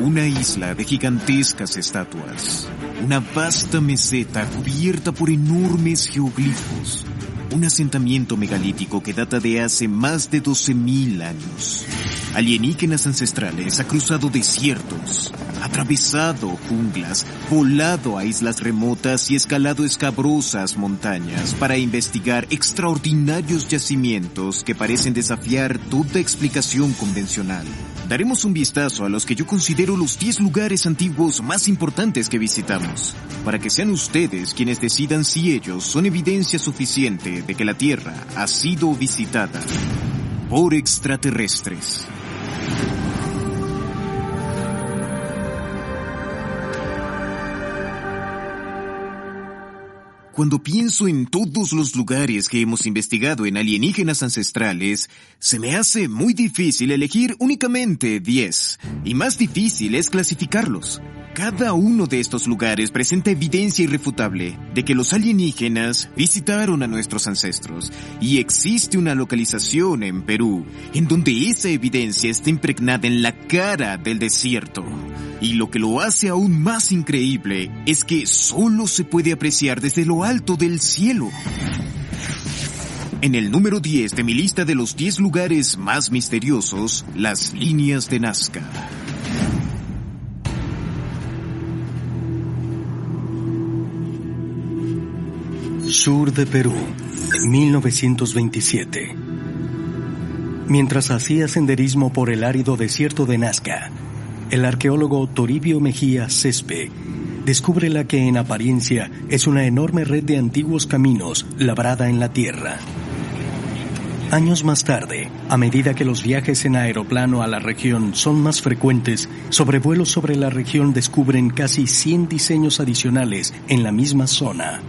Una isla de gigantescas estatuas. Una vasta meseta cubierta por enormes geoglifos. Un asentamiento megalítico que data de hace más de 12.000 años. Alienígenas ancestrales ha cruzado desiertos, atravesado junglas, volado a islas remotas y escalado escabrosas montañas para investigar extraordinarios yacimientos que parecen desafiar toda explicación convencional. Daremos un vistazo a los que yo considero los 10 lugares antiguos más importantes que visitamos, para que sean ustedes quienes decidan si ellos son evidencia suficiente de que la Tierra ha sido visitada por extraterrestres. Cuando pienso en todos los lugares que hemos investigado en alienígenas ancestrales, se me hace muy difícil elegir únicamente 10, y más difícil es clasificarlos. Cada uno de estos lugares presenta evidencia irrefutable de que los alienígenas visitaron a nuestros ancestros, y existe una localización en Perú en donde esa evidencia está impregnada en la cara del desierto. Y lo que lo hace aún más increíble es que solo se puede apreciar desde lo alto del cielo. En el número 10 de mi lista de los 10 lugares más misteriosos, las líneas de Nazca. Sur de Perú, 1927. Mientras hacía senderismo por el árido desierto de Nazca, el arqueólogo Toribio Mejía Cespe descubre la que en apariencia es una enorme red de antiguos caminos labrada en la tierra. Años más tarde, a medida que los viajes en aeroplano a la región son más frecuentes, sobrevuelos sobre la región descubren casi 100 diseños adicionales en la misma zona.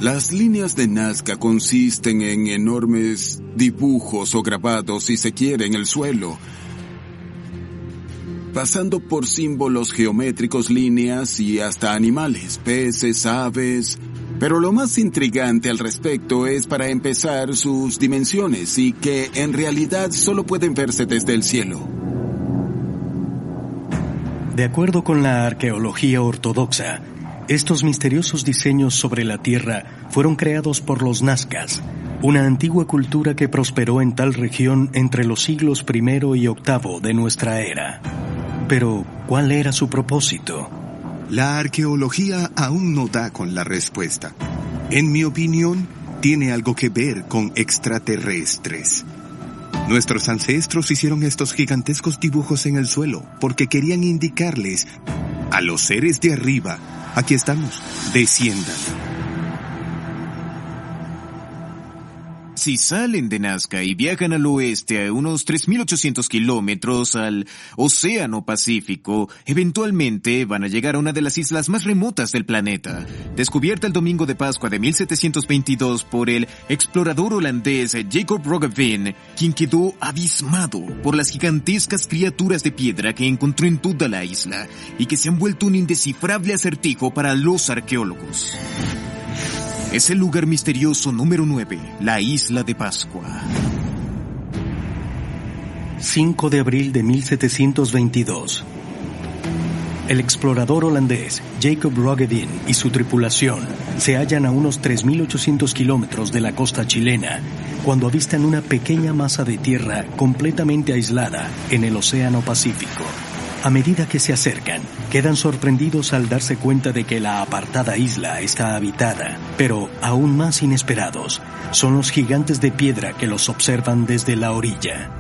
Las líneas de Nazca consisten en enormes dibujos o grabados, si se quiere, en el suelo, pasando por símbolos geométricos, líneas y hasta animales, peces, aves. Pero lo más intrigante al respecto es, para empezar, sus dimensiones, y que en realidad solo pueden verse desde el cielo. De acuerdo con la arqueología ortodoxa, estos misteriosos diseños sobre la tierra fueron creados por los nazcas, una antigua cultura que prosperó en tal región entre los siglos I y VIII de nuestra era. Pero, ¿cuál era su propósito? La arqueología aún no da con la respuesta. En mi opinión, tiene algo que ver con extraterrestres. Nuestros ancestros hicieron estos gigantescos dibujos en el suelo porque querían indicarles a los seres de arriba: aquí estamos, desciendan. Si salen de Nazca y viajan al oeste a unos 3.800 kilómetros al Océano Pacífico, eventualmente van a llegar a una de las islas más remotas del planeta, descubierta el domingo de Pascua de 1722 por el explorador holandés Jacob Roggeveen, quien quedó abismado por las gigantescas criaturas de piedra que encontró en toda la isla y que se han vuelto un indescifrable acertijo para los arqueólogos. Es el lugar misterioso número 9, la Isla de Pascua. 5 de abril de 1722. El explorador holandés Jacob Roggeveen y su tripulación se hallan a unos 3.800 kilómetros de la costa chilena cuando avistan una pequeña masa de tierra completamente aislada en el Océano Pacífico. A medida que se acercan, quedan sorprendidos al darse cuenta de que la apartada isla está habitada, pero aún más inesperados son los gigantes de piedra que los observan desde la orilla.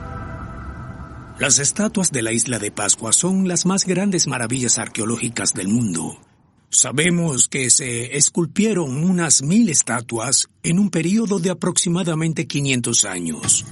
Las estatuas de la Isla de Pascua son las más grandes maravillas arqueológicas del mundo. Sabemos que se esculpieron unas 1.000 estatuas en un periodo de aproximadamente 500 años.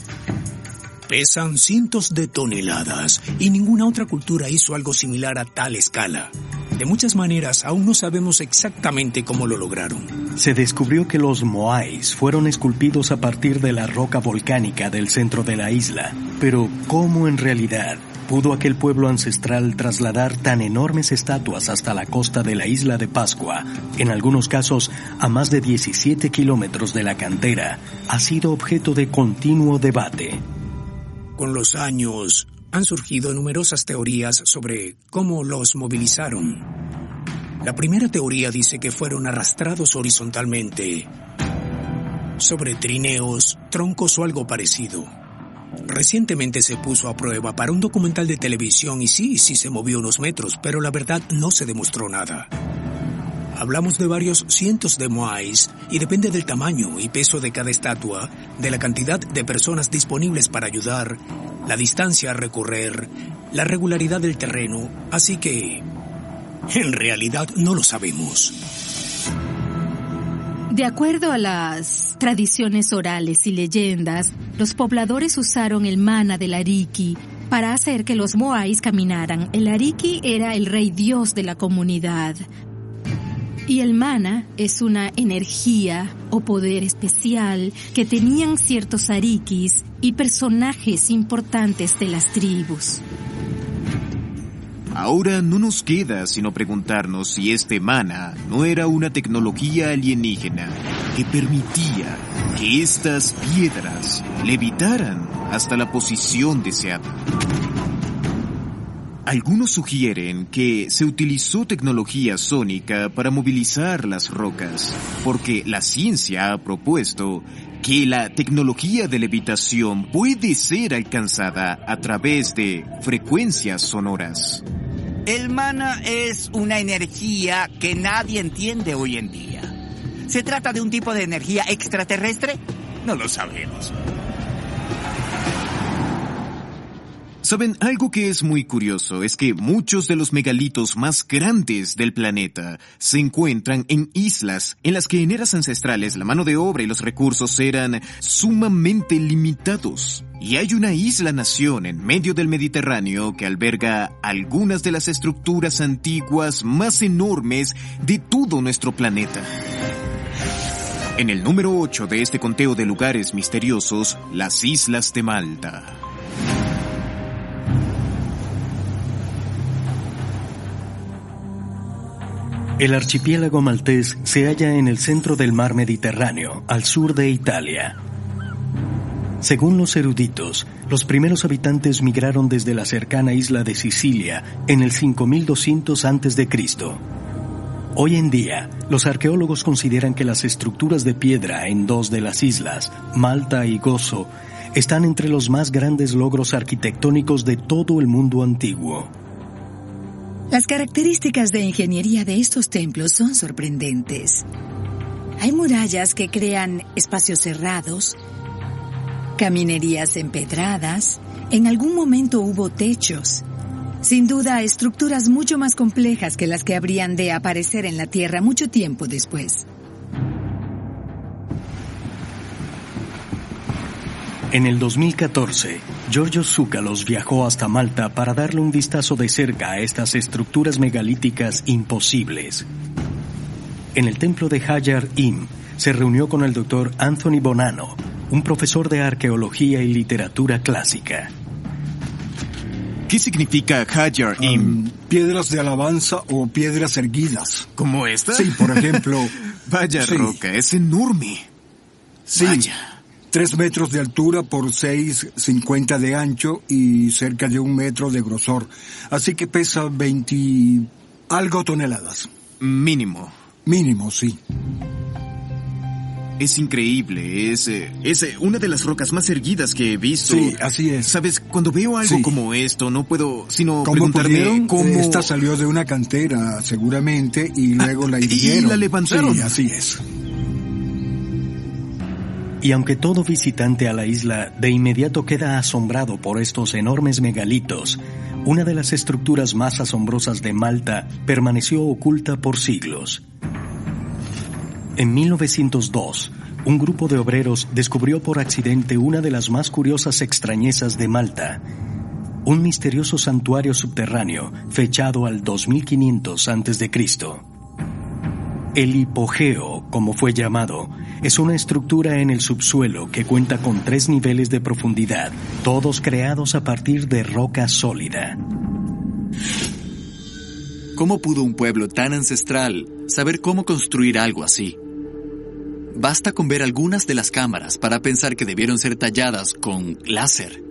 Pesan cientos de toneladas y ninguna otra cultura hizo algo similar a tal escala. De muchas maneras, aún no sabemos exactamente cómo lo lograron. Se descubrió que los moais fueron esculpidos a partir de la roca volcánica del centro de la isla. Pero, ¿cómo en realidad pudo aquel pueblo ancestral trasladar tan enormes estatuas hasta la costa de la Isla de Pascua, en algunos casos a más de 17 kilómetros de la cantera? Ha sido objeto de continuo debate. Con los años, han surgido numerosas teorías sobre cómo los movilizaron. La primera teoría dice que fueron arrastrados horizontalmente sobre trineos, troncos o algo parecido. Recientemente se puso a prueba para un documental de televisión y sí se movió unos metros, pero la verdad no se demostró nada. Hablamos de varios cientos de moais y depende del tamaño y peso de cada estatua, de la cantidad de personas disponibles para ayudar, la distancia a recorrer, la regularidad del terreno, así que en realidad no lo sabemos. De acuerdo a las tradiciones orales y leyendas, los pobladores usaron el mana del Ariki para hacer que los moais caminaran. El Ariki era el rey dios de la comunidad. Y el mana es una energía o poder especial que tenían ciertos arikis y personajes importantes de las tribus. Ahora no nos queda sino preguntarnos si este mana no era una tecnología alienígena que permitía que estas piedras levitaran hasta la posición deseada. Algunos sugieren que se utilizó tecnología sónica para movilizar las rocas, porque la ciencia ha propuesto que la tecnología de levitación puede ser alcanzada a través de frecuencias sonoras. El mana es una energía que nadie entiende hoy en día. ¿Se trata de un tipo de energía extraterrestre? No lo sabemos. ¿Saben? Algo que es muy curioso es que muchos de los megalitos más grandes del planeta se encuentran en islas en las que en eras ancestrales la mano de obra y los recursos eran sumamente limitados. Y hay una isla-nación en medio del Mediterráneo que alberga algunas de las estructuras antiguas más enormes de todo nuestro planeta. En el número 8 de este conteo de lugares misteriosos, las Islas de Malta. El archipiélago maltés se halla en el centro del mar Mediterráneo, al sur de Italia. Según los eruditos, los primeros habitantes migraron desde la cercana isla de Sicilia en el 5200 a.C. Hoy en día, los arqueólogos consideran que las estructuras de piedra en dos de las islas, Malta y Gozo, están entre los más grandes logros arquitectónicos de todo el mundo antiguo. Las características de ingeniería de estos templos son sorprendentes. Hay murallas que crean espacios cerrados, caminerías empedradas, en algún momento hubo techos. Sin duda, estructuras mucho más complejas que las que habrían de aparecer en la Tierra mucho tiempo después. En el 2014, Giorgio Tsoukalos viajó hasta Malta para darle un vistazo de cerca a estas estructuras megalíticas imposibles. En el templo de Hajar Im se reunió con el Dr. Anthony Bonanno, un profesor de arqueología y literatura clásica. ¿Qué significa Hajar Im? Piedras de alabanza o piedras erguidas. ¿Como esta? Sí, por ejemplo. Vaya sí. roca, es enorme. Sí. Vaya. 3 metros de altura por 6,50 de ancho y cerca de 1 metro de grosor. Así que pesa 20 algo toneladas. Mínimo. Mínimo, sí. Es increíble, es una de las rocas más erguidas que he visto. Sí, así es. Sabes, cuando veo algo como esto, no puedo sino preguntarme cómo... Esta salió de una cantera, seguramente, y luego la hirvieron. Y la levantaron. Sí, así es. Y aunque todo visitante a la isla de inmediato queda asombrado por estos enormes megalitos, una de las estructuras más asombrosas de Malta permaneció oculta por siglos. En 1902, un grupo de obreros descubrió por accidente una de las más curiosas extrañezas de Malta, un misterioso santuario subterráneo fechado al 2500 a.C. El hipogeo, como fue llamado, es una estructura en el subsuelo que cuenta con 3 niveles de profundidad, todos creados a partir de roca sólida. ¿Cómo pudo un pueblo tan ancestral saber cómo construir algo así? Basta con ver algunas de las cámaras para pensar que debieron ser talladas con láser.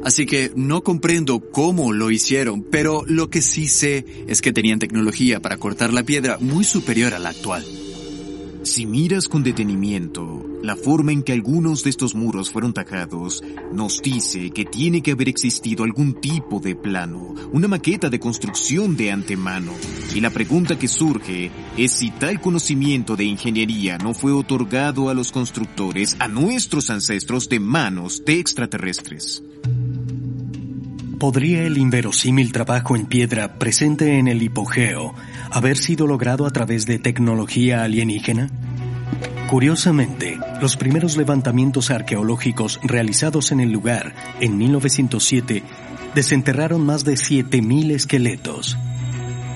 Así que no comprendo cómo lo hicieron, pero lo que sí sé es que tenían tecnología para cortar la piedra muy superior a la actual. Si miras con detenimiento, la forma en que algunos de estos muros fueron tajados nos dice que tiene que haber existido algún tipo de plano, una maqueta de construcción de antemano. Y la pregunta que surge es si tal conocimiento de ingeniería no fue otorgado a los constructores, a nuestros ancestros, de manos de extraterrestres. ¿Podría el inverosímil trabajo en piedra presente en el hipogeo haber sido logrado a través de tecnología alienígena? Curiosamente, los primeros levantamientos arqueológicos realizados en el lugar, en 1907, desenterraron más de 7,000 esqueletos.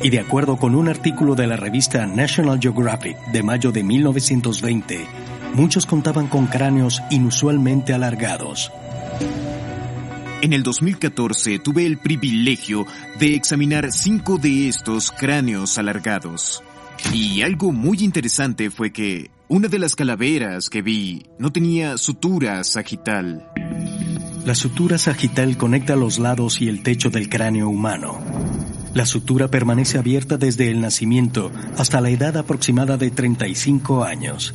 Y de acuerdo con un artículo de la revista National Geographic de mayo de 1920, muchos contaban con cráneos inusualmente alargados. En el 2014 tuve el privilegio de examinar 5 de estos cráneos alargados. Y algo muy interesante fue que una de las calaveras que vi no tenía sutura sagital. La sutura sagital conecta los lados y el techo del cráneo humano. La sutura permanece abierta desde el nacimiento hasta la edad aproximada de 35 años.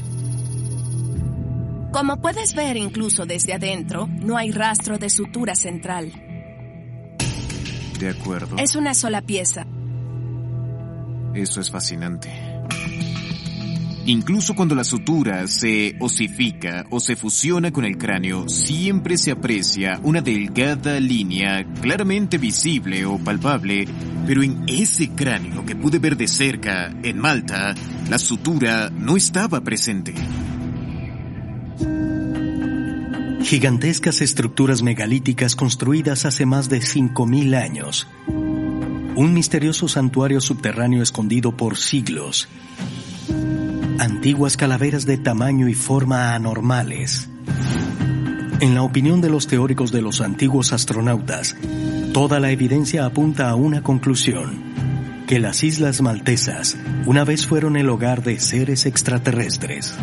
Como puedes ver incluso desde adentro, no hay rastro de sutura central. De acuerdo. Es una sola pieza. Eso es fascinante. Incluso cuando la sutura se osifica o se fusiona con el cráneo, siempre se aprecia una delgada línea claramente visible o palpable, pero en ese cráneo que pude ver de cerca, en Malta, la sutura no estaba presente. Gigantescas estructuras megalíticas construidas hace más de 5,000 años. Un misterioso santuario subterráneo escondido por siglos. Antiguas calaveras de tamaño y forma anormales. En la opinión de los teóricos de los antiguos astronautas, toda la evidencia apunta a una conclusión: que las islas maltesas una vez fueron el hogar de seres extraterrestres.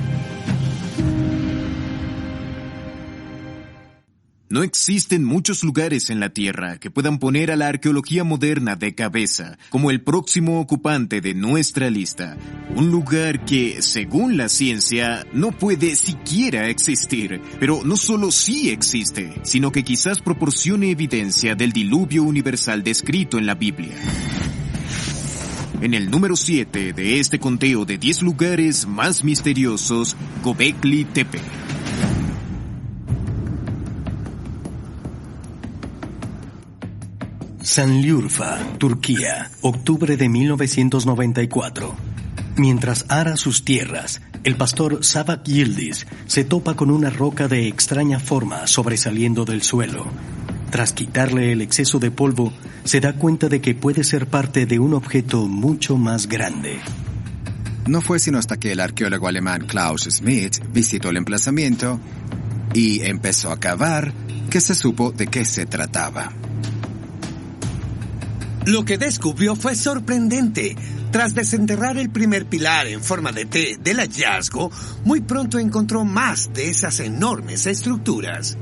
No existen muchos lugares en la Tierra que puedan poner a la arqueología moderna de cabeza, como el próximo ocupante de nuestra lista. Un lugar que, según la ciencia, no puede siquiera existir. Pero no solo sí existe, sino que quizás proporcione evidencia del diluvio universal descrito en la Biblia. En el número 7 de este conteo de 10 lugares más misteriosos, Göbekli Tepe. Şanlıurfa, Turquía, octubre de 1994. Mientras ara sus tierras, el pastor Savak Yildiz se topa con una roca de extraña forma sobresaliendo del suelo. Tras quitarle el exceso de polvo, se da cuenta de que puede ser parte de un objeto mucho más grande. No fue sino hasta que el arqueólogo alemán Klaus Schmidt visitó el emplazamiento y empezó a cavar que se supo de qué se trataba. Lo que descubrió fue sorprendente. Tras desenterrar el primer pilar en forma de T del hallazgo, muy pronto encontró más de esas enormes estructuras.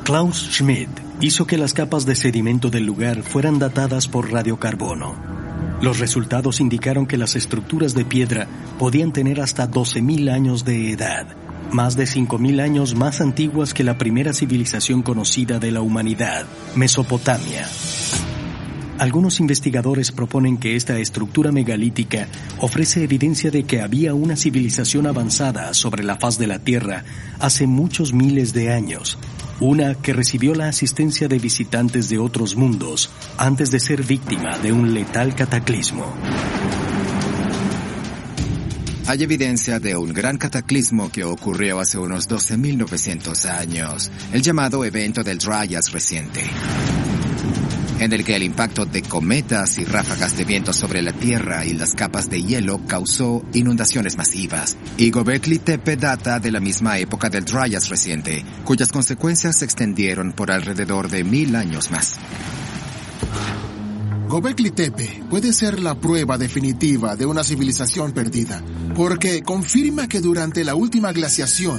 Klaus Schmidt hizo que las capas de sedimento del lugar fueran datadas por radiocarbono. Los resultados indicaron que las estructuras de piedra podían tener hasta 12,000 años de edad, más de 5,000 años más antiguas que la primera civilización conocida de la humanidad, Mesopotamia. Algunos investigadores proponen que esta estructura megalítica ofrece evidencia de que había una civilización avanzada sobre la faz de la Tierra hace muchos miles de años, una que recibió la asistencia de visitantes de otros mundos antes de ser víctima de un letal cataclismo. Hay evidencia de un gran cataclismo que ocurrió hace unos 12.900 años, el llamado evento del Dryas reciente, en el que el impacto de cometas y ráfagas de viento sobre la Tierra y las capas de hielo causó inundaciones masivas. Y Göbekli Tepe data de la misma época del Dryas reciente, cuyas consecuencias se extendieron por alrededor de 1000 años más. Göbekli Tepe puede ser la prueba definitiva de una civilización perdida, porque confirma que durante la última glaciación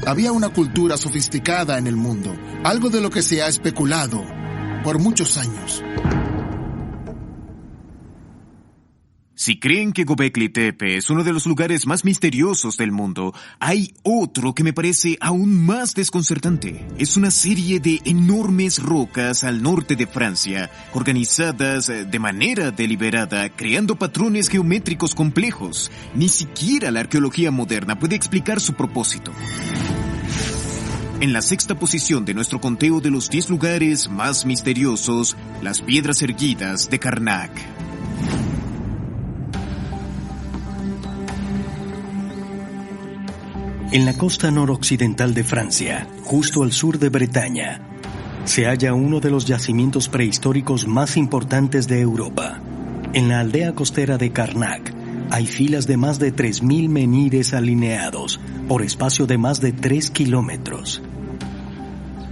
había una cultura sofisticada en el mundo, algo de lo que se ha especulado por muchos años. Si creen que Göbekli Tepe es uno de los lugares más misteriosos del mundo, hay otro que me parece aún más desconcertante. Es una serie de enormes rocas al norte de Francia, organizadas de manera deliberada, creando patrones geométricos complejos. Ni siquiera la arqueología moderna puede explicar su propósito. En la sexta posición de nuestro conteo de los 10 lugares más misteriosos, las piedras erguidas de Karnak. En la costa noroccidental de Francia, justo al sur de Bretaña, se halla uno de los yacimientos prehistóricos más importantes de Europa. En la aldea costera de Karnak, hay filas de más de 3.000 menhires alineados por espacio de más de 3 kilómetros.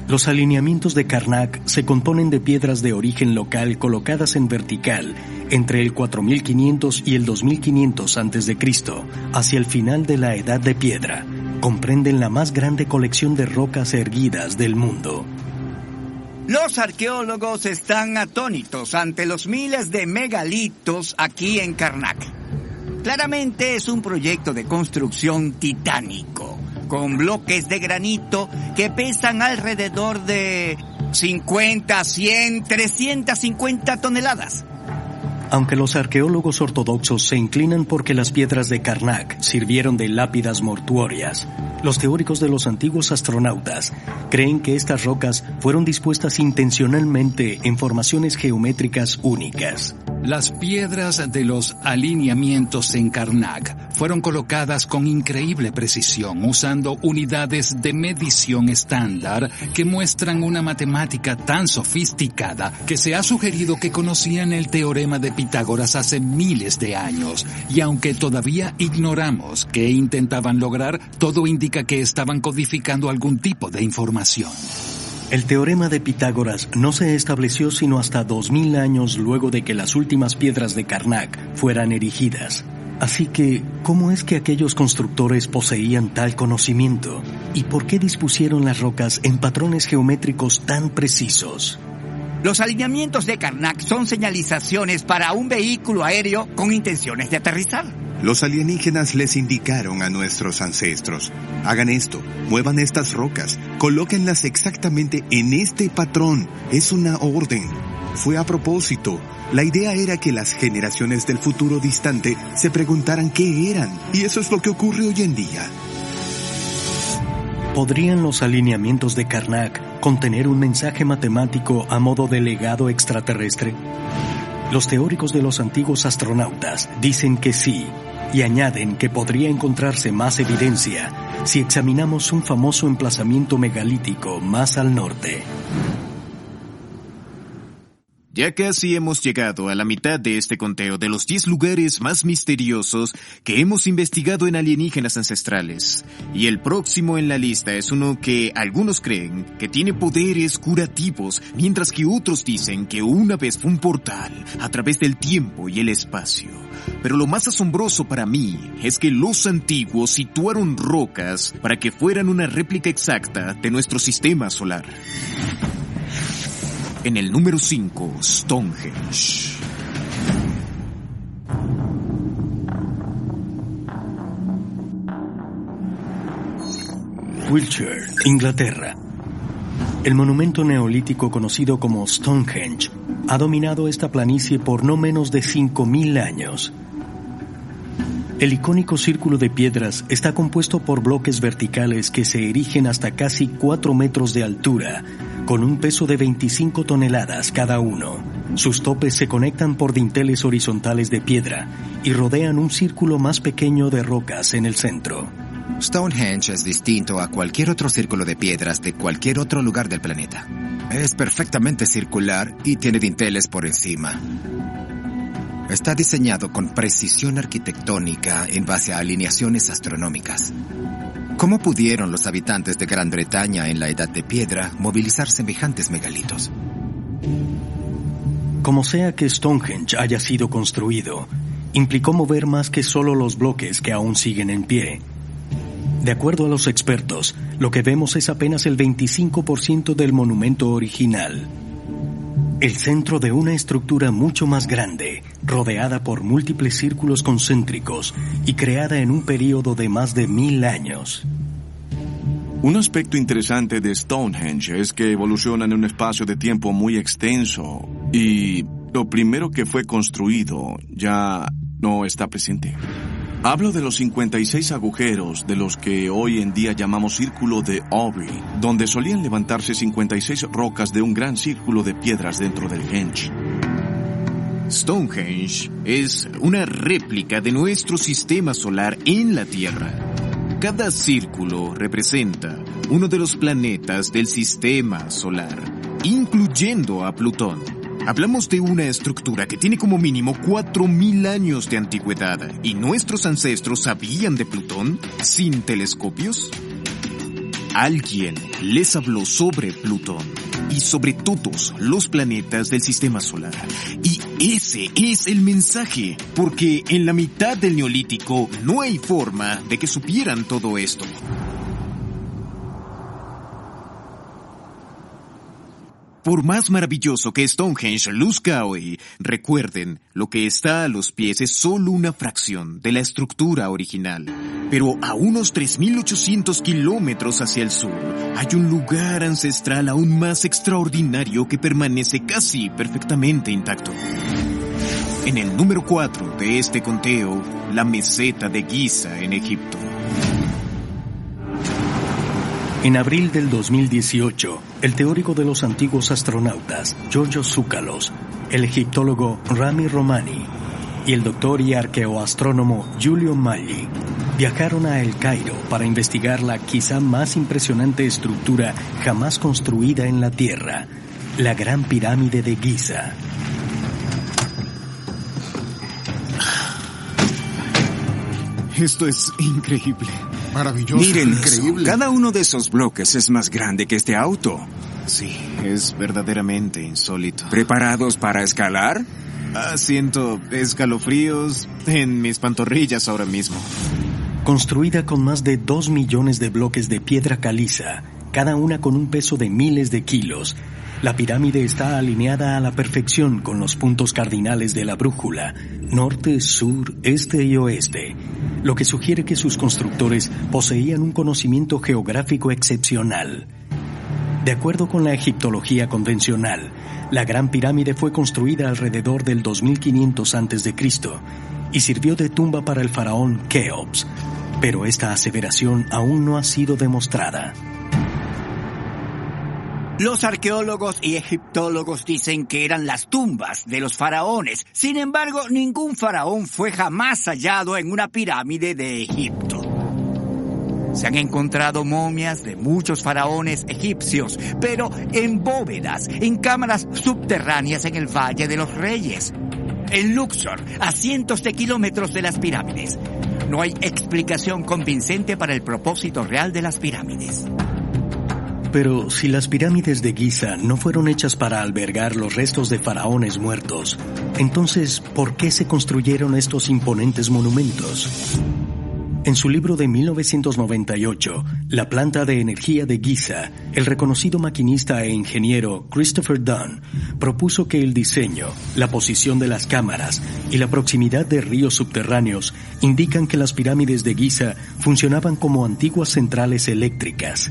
Los alineamientos de Karnak se componen de piedras de origen local colocadas en vertical entre el 4500 y el 2500 a.C., hacia el final de la Edad de Piedra. Comprenden la más grande colección de rocas erguidas del mundo. Los arqueólogos están atónitos ante los miles de megalitos aquí en Karnak. Claramente es un proyecto de construcción titánico, con bloques de granito que pesan alrededor de 50, 100, 350 toneladas. Aunque los arqueólogos ortodoxos se inclinan porque las piedras de Karnak sirvieron de lápidas mortuorias, los teóricos de los antiguos astronautas creen que estas rocas fueron dispuestas intencionalmente en formaciones geométricas únicas. Las piedras de los alineamientos en Karnak fueron colocadas con increíble precisión usando unidades de medición estándar que muestran una matemática tan sofisticada que se ha sugerido que conocían el teorema de Pitágoras hace miles de años, y aunque todavía ignoramos qué intentaban lograr, todo indica que estaban codificando algún tipo de información. El teorema de Pitágoras no se estableció sino hasta 2000 años luego de que las últimas piedras de Karnak fueran erigidas. Así que, ¿cómo es que aquellos constructores poseían tal conocimiento? ¿Y por qué dispusieron las rocas en patrones geométricos tan precisos? Los alineamientos de Karnak son señalizaciones para un vehículo aéreo con intenciones de aterrizar. Los alienígenas les indicaron a nuestros ancestros: hagan esto, muevan estas rocas, colóquenlas exactamente en este patrón. Es una orden. Fue a propósito. La idea era que las generaciones del futuro distante se preguntaran qué eran, y eso es lo que ocurre hoy en día. ¿Podrían los alineamientos de Karnak contener un mensaje matemático a modo de legado extraterrestre? Los teóricos de los antiguos astronautas dicen que sí, y añaden que podría encontrarse más evidencia si examinamos un famoso emplazamiento megalítico más al norte. Ya casi hemos llegado a la mitad de este conteo de los 10 lugares más misteriosos que hemos investigado en alienígenas ancestrales. Y el próximo en la lista es uno que algunos creen que tiene poderes curativos, mientras que otros dicen que una vez fue un portal a través del tiempo y el espacio. Pero lo más asombroso para mí es que los antiguos situaron rocas para que fueran una réplica exacta de nuestro sistema solar. En el número 5, Stonehenge. Wiltshire, Inglaterra. El monumento neolítico conocido como Stonehenge ha dominado esta planicie por no menos de 5.000 años. El icónico círculo de piedras está compuesto por bloques verticales que se erigen hasta casi 4 metros de altura, con un peso de 25 toneladas cada uno. Sus topes se conectan por dinteles horizontales de piedra y rodean un círculo más pequeño de rocas en el centro. Stonehenge es distinto a cualquier otro círculo de piedras de cualquier otro lugar del planeta. Es perfectamente circular y tiene dinteles por encima. Está diseñado con precisión arquitectónica en base a alineaciones astronómicas. ¿Cómo pudieron los habitantes de Gran Bretaña en la Edad de Piedra movilizar semejantes megalitos? Como sea que Stonehenge haya sido construido, implicó mover más que solo los bloques que aún siguen en pie. De acuerdo a los expertos, lo que vemos es apenas el 25% del monumento original. El centro de una estructura mucho más grande, rodeada por múltiples círculos concéntricos y creada en un período de más de 1000 años. Un aspecto interesante de Stonehenge es que evoluciona en un espacio de tiempo muy extenso y lo primero que fue construido ya no está presente. Hablo de los 56 agujeros de los que hoy en día llamamos Círculo de Aubrey, donde solían levantarse 56 rocas de un gran círculo de piedras dentro del Henge. Stonehenge es una réplica de nuestro sistema solar en la Tierra. Cada círculo representa uno de los planetas del sistema solar, incluyendo a Plutón. Hablamos de una estructura que tiene como mínimo 4000 años de antigüedad. ¿Y nuestros ancestros sabían de Plutón sin telescopios? Alguien les habló sobre Plutón y sobre todos los planetas del sistema solar. Y ese es el mensaje, porque en la mitad del Neolítico no hay forma de que supieran todo esto. Por más maravilloso que Stonehenge luzca hoy, recuerden, lo que está a los pies es solo una fracción de la estructura original. Pero a unos 3.800 kilómetros hacia el sur, hay un lugar ancestral aún más extraordinario que permanece casi perfectamente intacto. En el número 4 de este conteo, la meseta de Giza en Egipto. En abril del 2018, el teórico de los antiguos astronautas, Georgios Tsoukalos, el egiptólogo Rami Romani y el doctor y arqueoastrónomo Giulio Magli viajaron a El Cairo para investigar la quizá más impresionante estructura jamás construida en la Tierra, la Gran Pirámide de Giza. Esto es increíble. Maravilloso. Miren increíble. Eso. Cada uno de esos bloques es más grande que este auto. Sí, es verdaderamente insólito. ¿Preparados para escalar? Siento escalofríos en mis pantorrillas ahora mismo. Construida con más de 2 millones de bloques de piedra caliza, cada una con un peso de miles de kilos, la pirámide está alineada a la perfección con los puntos cardinales de la brújula, norte, sur, este y oeste, lo que sugiere que sus constructores poseían un conocimiento geográfico excepcional. De acuerdo con la egiptología convencional, la Gran Pirámide fue construida alrededor del 2500 a.C. y sirvió de tumba para el faraón Keops, pero esta aseveración aún no ha sido demostrada. Los arqueólogos y egiptólogos dicen que eran las tumbas de los faraones. Sin embargo, ningún faraón fue jamás hallado en una pirámide de Egipto. Se han encontrado momias de muchos faraones egipcios, pero en bóvedas, en cámaras subterráneas en el Valle de los Reyes, en Luxor, a cientos de kilómetros de las pirámides. No hay explicación convincente para el propósito real de las pirámides. Pero si las pirámides de Giza no fueron hechas para albergar los restos de faraones muertos, entonces, ¿por qué se construyeron estos imponentes monumentos? En su libro de 1998, La planta de energía de Giza, el reconocido maquinista e ingeniero Christopher Dunn propuso que el diseño, la posición de las cámaras y la proximidad de ríos subterráneos indican que las pirámides de Giza funcionaban como antiguas centrales eléctricas.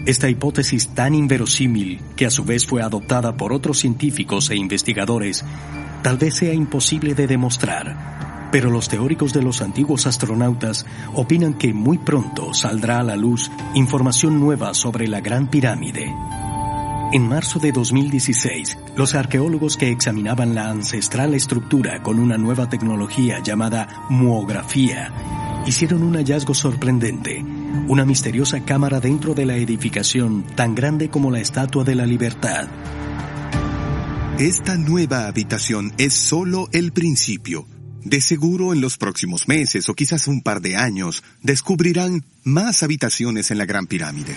Esta hipótesis tan inverosímil, que a su vez fue adoptada por otros científicos e investigadores, tal vez sea imposible de demostrar, pero los teóricos de los antiguos astronautas opinan que muy pronto saldrá a la luz información nueva sobre la Gran Pirámide. En marzo de 2016, los arqueólogos que examinaban la ancestral estructura con una nueva tecnología llamada muografía hicieron un hallazgo sorprendente. Una misteriosa cámara dentro de la edificación tan grande como la Estatua de la Libertad. Esta nueva habitación es solo el principio. De seguro en los próximos meses o quizás un par de años descubrirán más habitaciones en la Gran Pirámide.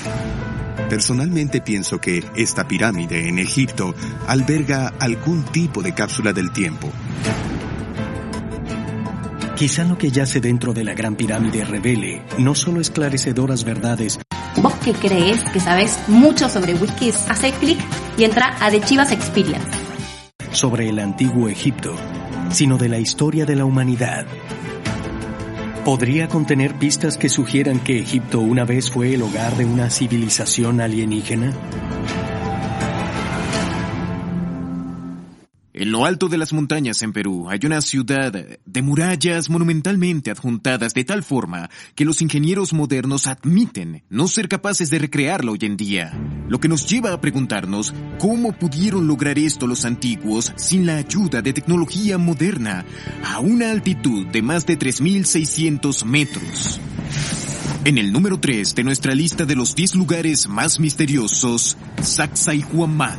Personalmente pienso que esta pirámide en Egipto alberga algún tipo de cápsula del tiempo. Quizá lo que yace dentro de la Gran Pirámide revele no solo esclarecedoras verdades. Vos que crees que sabes mucho sobre wikis, hace clic y entra a The Chivas Experience. Sobre el antiguo Egipto, sino de la historia de la humanidad. ¿Podría contener pistas que sugieran que Egipto una vez fue el hogar de una civilización alienígena? En lo alto de las montañas en Perú hay una ciudad de murallas monumentalmente adjuntadas de tal forma que los ingenieros modernos admiten no ser capaces de recrearla hoy en día. Lo que nos lleva a preguntarnos cómo pudieron lograr esto los antiguos sin la ayuda de tecnología moderna a una altitud de más de 3.600 metros. En el número 3 de nuestra lista de los 10 lugares más misteriosos, Sacsayhuamán.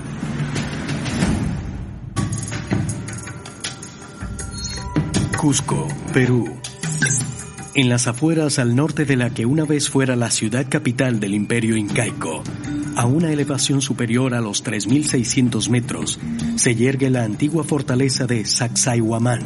Cusco, Perú. En las afueras al norte de la que una vez fuera la ciudad capital del imperio incaico, a una elevación superior a los 3.600 metros, se yergue la antigua fortaleza de Sacsayhuamán.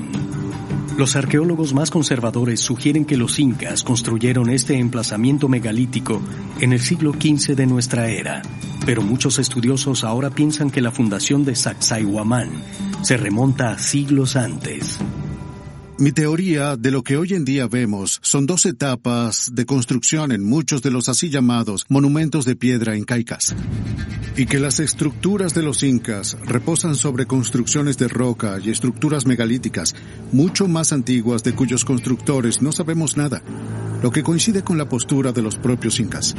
Los arqueólogos más conservadores sugieren que los incas construyeron este emplazamiento megalítico en el siglo XV de nuestra era, pero muchos estudiosos ahora piensan que la fundación de Sacsayhuamán se remonta a siglos antes. Mi teoría de lo que hoy en día vemos son 2 etapas de construcción en muchos de los así llamados monumentos de piedra incaicas. Y que las estructuras de los incas reposan sobre construcciones de roca y estructuras megalíticas mucho más antiguas de cuyos constructores no sabemos nada, lo que coincide con la postura de los propios incas.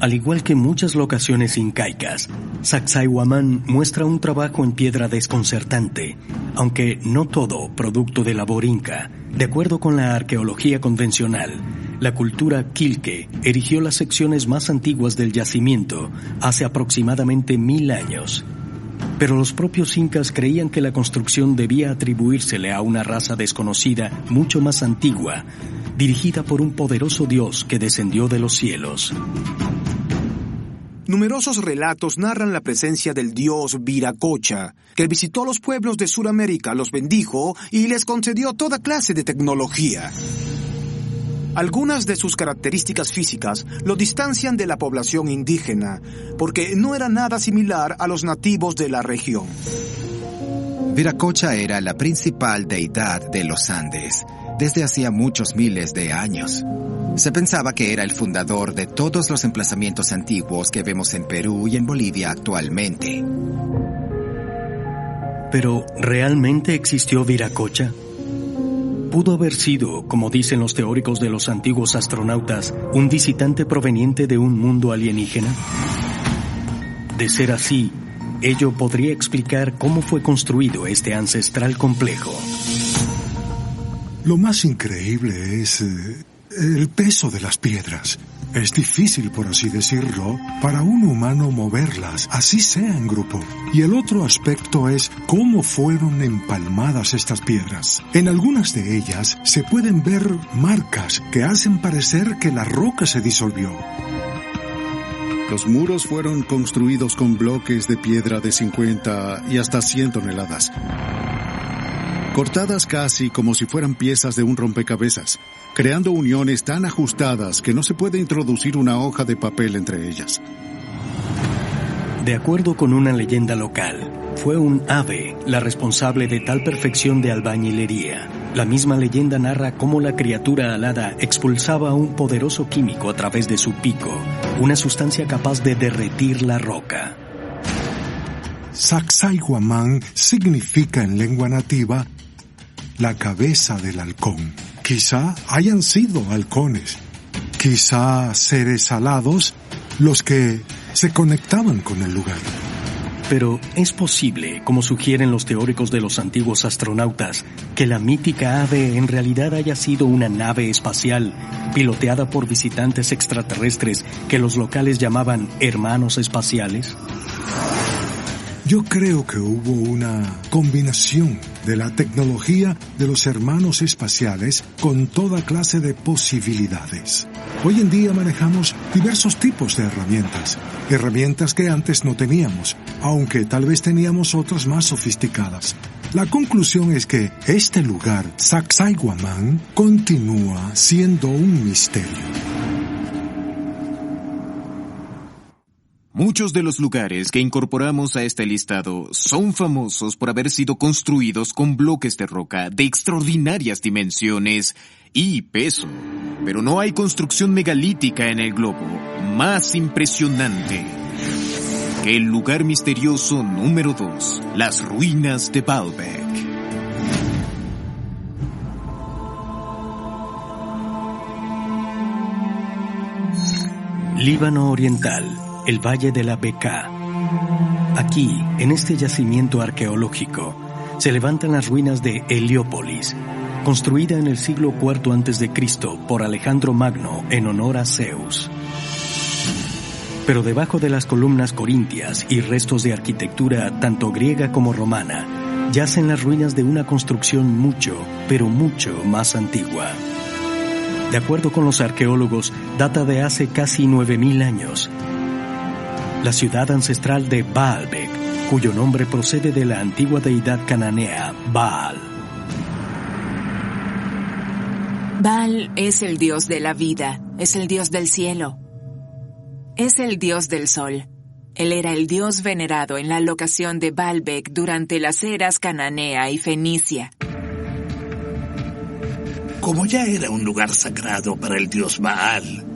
Al igual que muchas locaciones incaicas, Sacsayhuamán muestra un trabajo en piedra desconcertante, aunque no todo producto de labor inca. De acuerdo con la arqueología convencional, la cultura Quilque erigió las secciones más antiguas del yacimiento hace aproximadamente 1000 años. Pero los propios incas creían que la construcción debía atribuírsele a una raza desconocida mucho más antigua, dirigida por un poderoso dios que descendió de los cielos. Numerosos relatos narran la presencia del dios Viracocha, que visitó a los pueblos de Sudamérica, los bendijo y les concedió toda clase de tecnología. Algunas de sus características físicas lo distancian de la población indígena, porque no era nada similar a los nativos de la región. Viracocha era la principal deidad de los Andes desde hacía muchos miles de años. Se pensaba que era el fundador de todos los emplazamientos antiguos que vemos en Perú y en Bolivia actualmente. ¿Pero realmente existió Viracocha? ¿Pudo haber sido, como dicen los teóricos de los antiguos astronautas, un visitante proveniente de un mundo alienígena? De ser así, ello podría explicar cómo fue construido este ancestral complejo. Lo más increíble es el peso de las piedras. Es difícil, por así decirlo, para un humano moverlas, así sea en grupo. Y el otro aspecto es cómo fueron empalmadas estas piedras. En algunas de ellas se pueden ver marcas que hacen parecer que la roca se disolvió. Los muros fueron construidos con bloques de piedra de 50 y hasta 100 toneladas. Cortadas casi como si fueran piezas de un rompecabezas, creando uniones tan ajustadas que no se puede introducir una hoja de papel entre ellas. De acuerdo con una leyenda local, fue un ave la responsable de tal perfección de albañilería. La misma leyenda narra cómo la criatura alada expulsaba un poderoso químico a través de su pico, una sustancia capaz de derretir la roca. Sacsayhuamán significa en lengua nativa la cabeza del halcón. Quizá hayan sido halcones, quizá seres alados los que se conectaban con el lugar. Pero es posible, como sugieren los teóricos de los antiguos astronautas, que la mítica ave en realidad haya sido una nave espacial piloteada por visitantes extraterrestres que los locales llamaban hermanos espaciales. Yo creo que hubo una combinación de la tecnología de los hermanos espaciales con toda clase de posibilidades. Hoy en día manejamos diversos tipos de herramientas que antes no teníamos, aunque tal vez teníamos otras más sofisticadas. La conclusión es que este lugar, Sacsayhuamán, continúa siendo un misterio. Muchos de los lugares que incorporamos a este listado son famosos por haber sido construidos con bloques de roca de extraordinarias dimensiones y peso. Pero no hay construcción megalítica en el globo más impresionante que el lugar misterioso número 2, las ruinas de Baalbek. Líbano Oriental, el Valle de la Bekaa. Aquí, en este yacimiento arqueológico, se levantan las ruinas de Heliópolis, construida en el siglo IV a.C. por Alejandro Magno en honor a Zeus. Pero debajo de las columnas corintias y restos de arquitectura tanto griega como romana, yacen las ruinas de una construcción mucho, pero mucho más antigua. De acuerdo con los arqueólogos, data de hace casi 9.000 años. La ciudad ancestral de Baalbek, cuyo nombre procede de la antigua deidad cananea, Baal. Baal es el dios de la vida, es el dios del cielo. Es el dios del sol. Él era el dios venerado en la locación de Baalbek durante las eras cananea y fenicia. Como ya era un lugar sagrado para el dios Baal,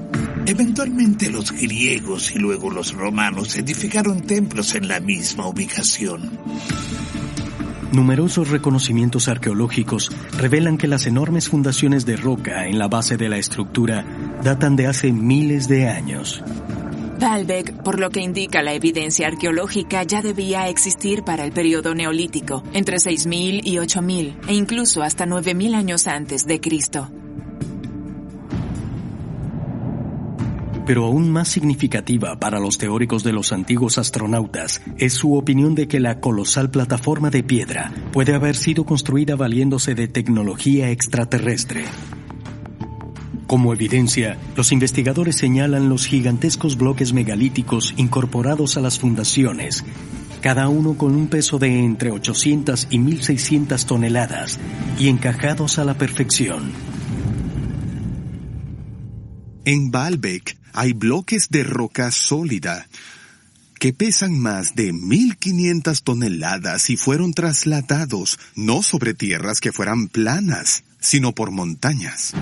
eventualmente los griegos y luego los romanos edificaron templos en la misma ubicación. Numerosos reconocimientos arqueológicos revelan que las enormes fundaciones de roca en la base de la estructura datan de hace miles de años. Baalbek, por lo que indica la evidencia arqueológica, ya debía existir para el periodo neolítico, entre 6.000 y 8.000, e incluso hasta 9.000 años antes de Cristo. Pero aún más significativa para los teóricos de los antiguos astronautas es su opinión de que la colosal plataforma de piedra puede haber sido construida valiéndose de tecnología extraterrestre. Como evidencia, los investigadores señalan los gigantescos bloques megalíticos incorporados a las fundaciones, cada uno con un peso de entre 800 y 1.600 toneladas y encajados a la perfección. En Baalbek hay bloques de roca sólida que pesan más de 1.500 toneladas y fueron trasladados no sobre tierras que fueran planas, sino por montañas.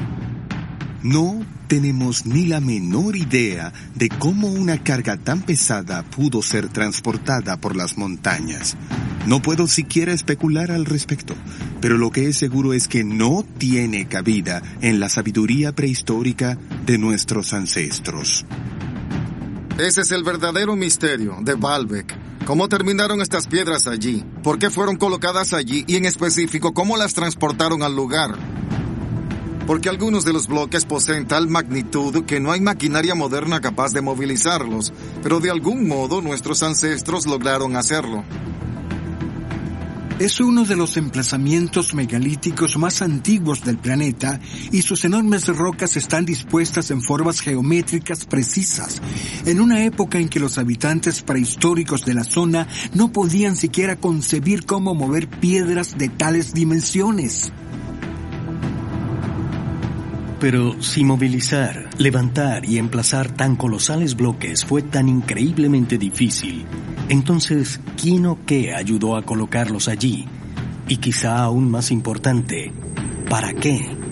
No tenemos ni la menor idea de cómo una carga tan pesada pudo ser transportada por las montañas. No puedo siquiera especular al respecto, pero lo que es seguro es que no tiene cabida en la sabiduría prehistórica de nuestros ancestros. Ese es el verdadero misterio de Baalbek. ¿Cómo terminaron estas piedras allí? ¿Por qué fueron colocadas allí? Y en específico, ¿cómo las transportaron al lugar? Porque algunos de los bloques poseen tal magnitud que no hay maquinaria moderna capaz de movilizarlos, pero de algún modo nuestros ancestros lograron hacerlo. Es uno de los emplazamientos megalíticos más antiguos del planeta y sus enormes rocas están dispuestas en formas geométricas precisas, en una época en que los habitantes prehistóricos de la zona no podían siquiera concebir cómo mover piedras de tales dimensiones. Pero si movilizar, levantar y emplazar tan colosales bloques fue tan increíblemente difícil, entonces, ¿quién o qué ayudó a colocarlos allí? Y quizá aún más importante, ¿para qué?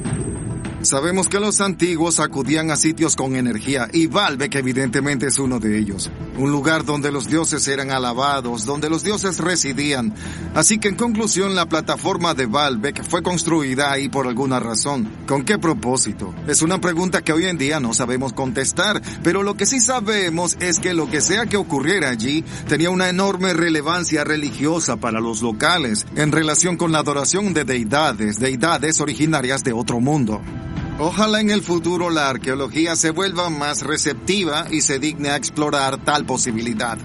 Sabemos que los antiguos acudían a sitios con energía y Baalbek evidentemente es uno de ellos. Un lugar donde los dioses eran alabados, donde los dioses residían. Así que en conclusión la plataforma de Baalbek fue construida ahí por alguna razón. ¿Con qué propósito? Es una pregunta que hoy en día no sabemos contestar, pero lo que sí sabemos es que lo que sea que ocurriera allí tenía una enorme relevancia religiosa para los locales en relación con la adoración de deidades originarias de otro mundo. Ojalá en el futuro la arqueología se vuelva más receptiva y se digne a explorar tal posibilidad.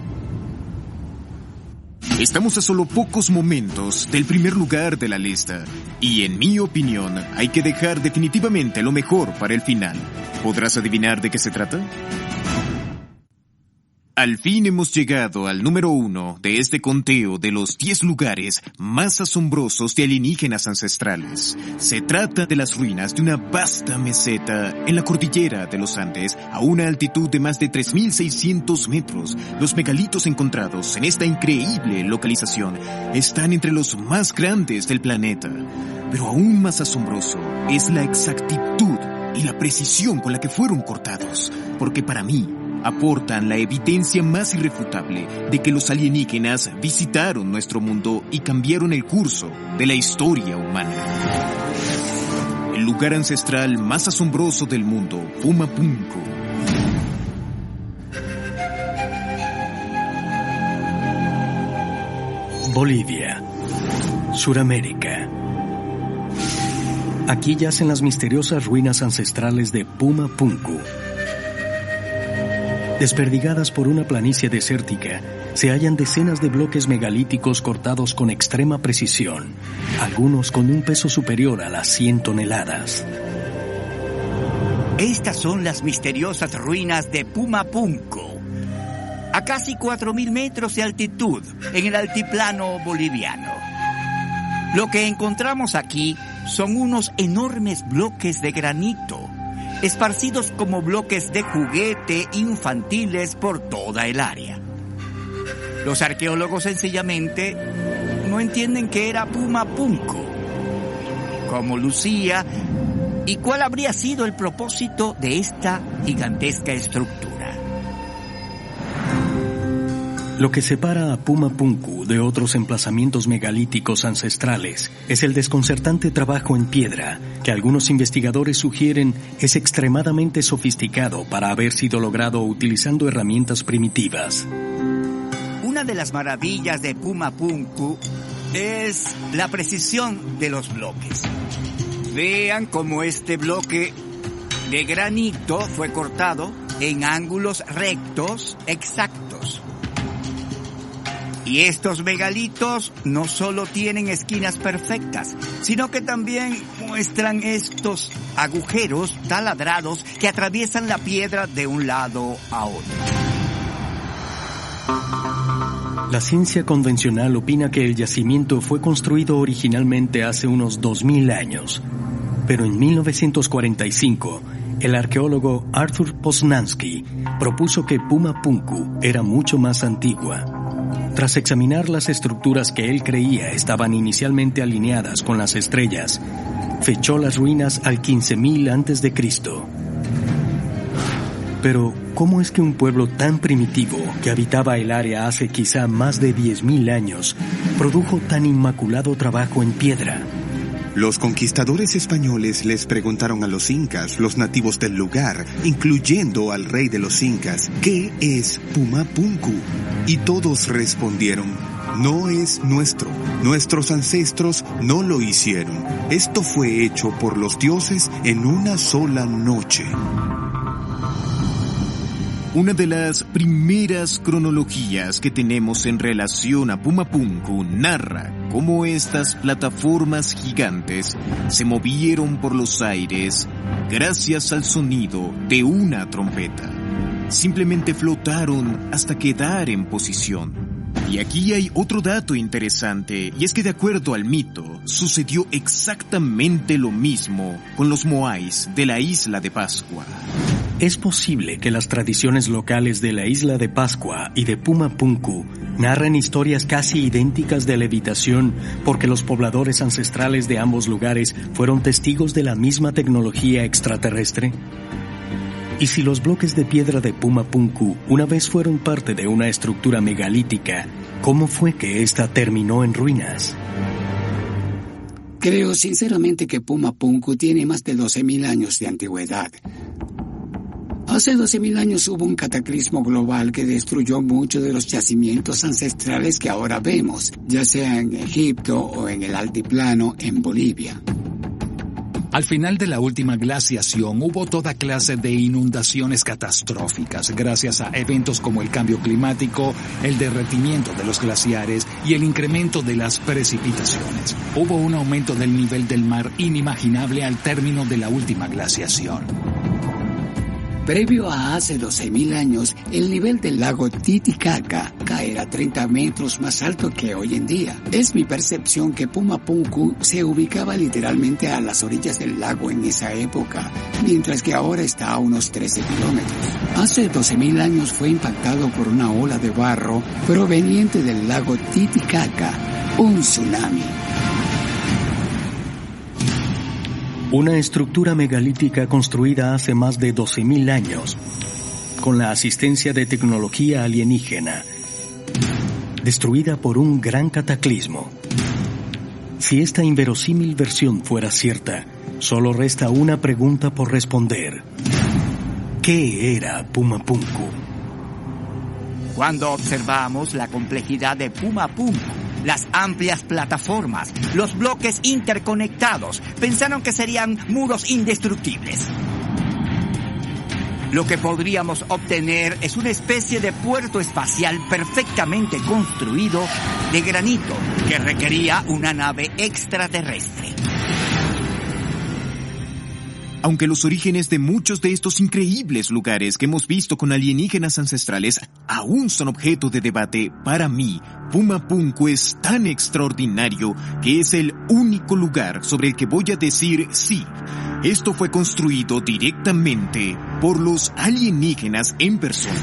Estamos a solo pocos momentos del primer lugar de la lista. Y en mi opinión, hay que dejar definitivamente lo mejor para el final. ¿Podrás adivinar de qué se trata? Al fin hemos llegado al número 1 de este conteo de los 10 lugares más asombrosos de alienígenas ancestrales. Se trata de las ruinas de una vasta meseta en la cordillera de los Andes a una altitud de más de 3.600 metros. Los megalitos encontrados en esta increíble localización están entre los más grandes del planeta. Pero aún más asombroso es la exactitud y la precisión con la que fueron cortados, porque para mí aportan la evidencia más irrefutable de que los alienígenas visitaron nuestro mundo y cambiaron el curso de la historia humana. El lugar ancestral más asombroso del mundo, Puma Punku. Bolivia, Suramérica. Aquí yacen las misteriosas ruinas ancestrales de Puma Punku. Desperdigadas por una planicie desértica, se hallan decenas de bloques megalíticos cortados con extrema precisión, algunos con un peso superior a las 100 toneladas. Estas son las misteriosas ruinas de Puma Punku, a casi 4.000 metros de altitud en el altiplano boliviano. Lo que encontramos aquí son unos enormes bloques de granito, esparcidos como bloques de juguete infantiles por toda el área. Los arqueólogos sencillamente no entienden qué era Puma Punku, cómo lucía y cuál habría sido el propósito de esta gigantesca estructura. Lo que separa a Puma Punku de otros emplazamientos megalíticos ancestrales es el desconcertante trabajo en piedra, que algunos investigadores sugieren es extremadamente sofisticado para haber sido logrado utilizando herramientas primitivas. Una de las maravillas de Puma Punku es la precisión de los bloques. Vean cómo este bloque de granito fue cortado en ángulos rectos exactos. Y estos megalitos no solo tienen esquinas perfectas, sino que también muestran estos agujeros taladrados que atraviesan la piedra de un lado a otro. La ciencia convencional opina que el yacimiento fue construido originalmente hace unos 2000 años, pero en 1945 el arqueólogo Arthur Poznański propuso que Puma Punku era mucho más antigua. Tras examinar las estructuras que él creía estaban inicialmente alineadas con las estrellas, fechó las ruinas al 15.000 a.C. Pero, ¿cómo es que un pueblo tan primitivo que habitaba el área hace quizá más de 10.000 años produjo tan inmaculado trabajo en piedra? Los conquistadores españoles les preguntaron a los incas, los nativos del lugar, incluyendo al rey de los incas, ¿qué es Puma Punku? Y todos respondieron, no es nuestro. Nuestros ancestros no lo hicieron. Esto fue hecho por los dioses en una sola noche. Una de las primeras cronologías que tenemos en relación a Puma Punku narra cómo estas plataformas gigantes se movieron por los aires gracias al sonido de una trompeta. Simplemente flotaron hasta quedar en posición. Y aquí hay otro dato interesante, y es que de acuerdo al mito, sucedió exactamente lo mismo con los moais de la isla de Pascua. Es posible que las tradiciones locales de la isla de Pascua y de Puma Punku narren historias casi idénticas de levitación porque los pobladores ancestrales de ambos lugares fueron testigos de la misma tecnología extraterrestre. Y si los bloques de piedra de Puma Punku una vez fueron parte de una estructura megalítica, ¿cómo fue que ésta terminó en ruinas? Creo sinceramente que Puma Punku tiene más de 12.000 años de antigüedad. Hace 12.000 años hubo un cataclismo global que destruyó muchos de los yacimientos ancestrales que ahora vemos, ya sea en Egipto o en el altiplano en Bolivia. Al final de la última glaciación hubo toda clase de inundaciones catastróficas gracias a eventos como el cambio climático, el derretimiento de los glaciares y el incremento de las precipitaciones. Hubo un aumento del nivel del mar inimaginable al término de la última glaciación. Previo a hace 12.000 años, el nivel del lago Titicaca era 30 metros más alto que hoy en día. Es mi percepción que Pumapunku se ubicaba literalmente a las orillas del lago en esa época, mientras que ahora está a unos 13 kilómetros. Hace 12.000 años fue impactado por una ola de barro proveniente del lago Titicaca, un tsunami. Una estructura megalítica construida hace más de 12.000 años, con la asistencia de tecnología alienígena, destruida por un gran cataclismo. Si esta inverosímil versión fuera cierta, solo resta una pregunta por responder. ¿Qué era Pumapunku? Cuando observamos la complejidad de Pumapunku, las amplias plataformas, los bloques interconectados, pensaron que serían muros indestructibles. Lo que podríamos obtener es una especie de puerto espacial perfectamente construido de granito que requería una nave extraterrestre. Aunque los orígenes de muchos de estos increíbles lugares que hemos visto con alienígenas ancestrales aún son objeto de debate, para mí, Pumapunku es tan extraordinario que es el único lugar sobre el que voy a decir sí. Esto fue construido directamente por los alienígenas en persona.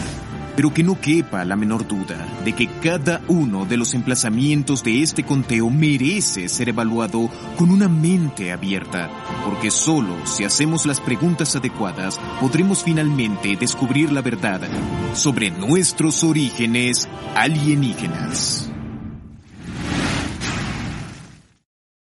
Pero que no quepa la menor duda de que cada uno de los emplazamientos de este conteo merece ser evaluado con una mente abierta, porque solo si hacemos las preguntas adecuadas podremos finalmente descubrir la verdad sobre nuestros orígenes alienígenas.